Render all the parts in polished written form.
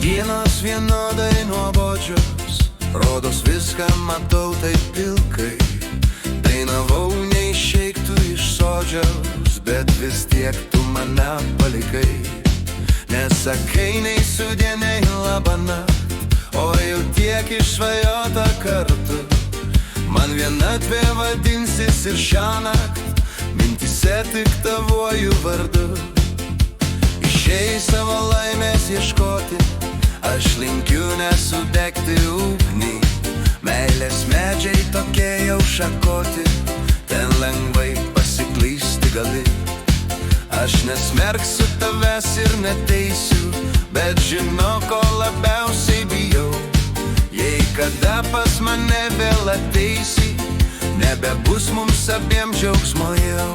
Dienos vienodai nuobodžios, rodos viską matau taip pilkai. Dainavau neišeiktų iš sodžiaus, bet vis tiek tu mane palikai. Nesakai nei sudie, nei labanakt, o jau tiek išsvajota kartu. Man vienatvė vadinsis ir šiąnakt, mintise tik tavuoju vardu. Išėjai savo laimės ieškoti, aš linkiu nesudegti ugnį. Meilės medžiai tokie jau šakoti, ten lengvai pasiklysti gali. Aš nesmerksiu tavęs ir neteisiu, bet žinau, ko labiausiai bijau. Jei kada pas mane vėl ateisi, nebebus mums abiem džiaugsmo jau.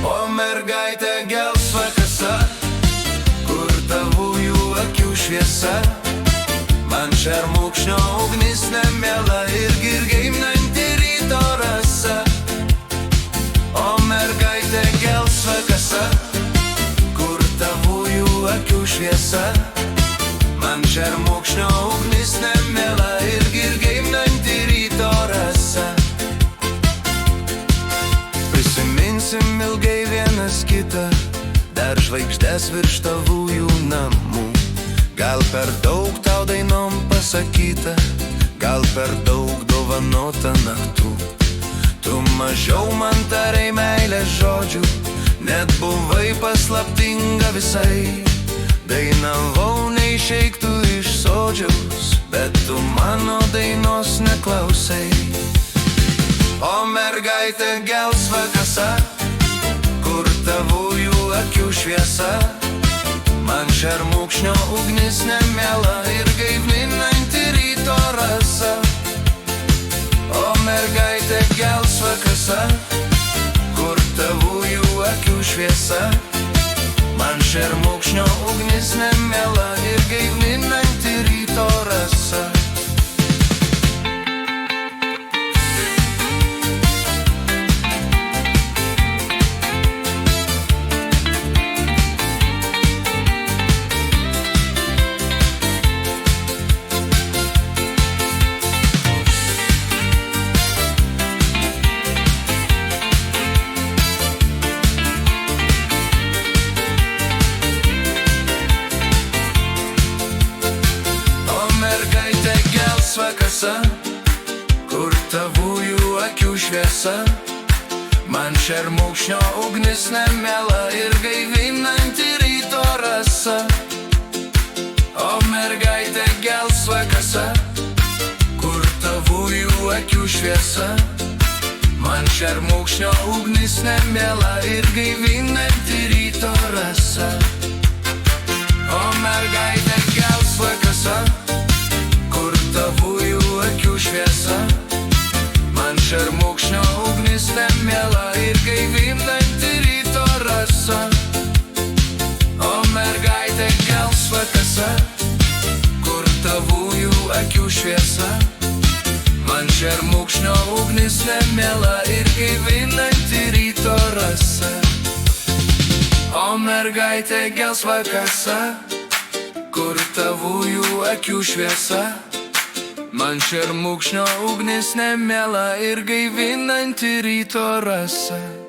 O mergaitė gelsva kasa, kur tavųjų akių šviesa, man šermukšnio ugnis nemiela ir girgeiminanti ryto rasa. O mergaitė gelsva kasa, kur tavųjų akių šviesa, man šermukšnio ugnis nemiela ir girgeiminanti ryto rasa. Prisiminsim ilgai vienas kitą, dar žvaigždės virš tavųjų namų. Gal per daug tau dainom pasakyta, gal per daug dovanota naktų. Tu mažiau man tarai meilės žodžių, net buvai paslaptinga visai. Dainavau neišeiktų iš sodžiaus, bet tu mano dainos neklausai. O mergaitė gelsva kasa, kur tavųjų akių šviesa, man šermukšnio ugnis nemiela ir gaivinanti ryto rasa. O mergaitė gelsva kasa, kur tavųjų akių šviesa, man šermukšnio ugnis nemiela ir gaivinanti ryto rasa. Kasa, kur tavųjų akių šviesa, man šermukšnio ugnis nemiela ir gaivinanti ryto rasa. O mergaitė gelsva kasa, kur tavųjų akių šviesa, man šermukšnio ugnis nemiela ir gaivinanti ryto rasa. O mergaitė gelsva kasa, kur tavųjų akių šviesa, man šermukšnio ugnis nemiela ir gaivinanti ryto rasa. O mergaitė gelsva kasa, kur tavųjų akių šviesa, man šermukšnio ugnis nemiela ir gaivinanti ryto rasa. O mergaitė gelsva kasa, kur tavųjų akių šviesa, man šermukšnio ugnis nemiela ir gaivinanti ryto rasa.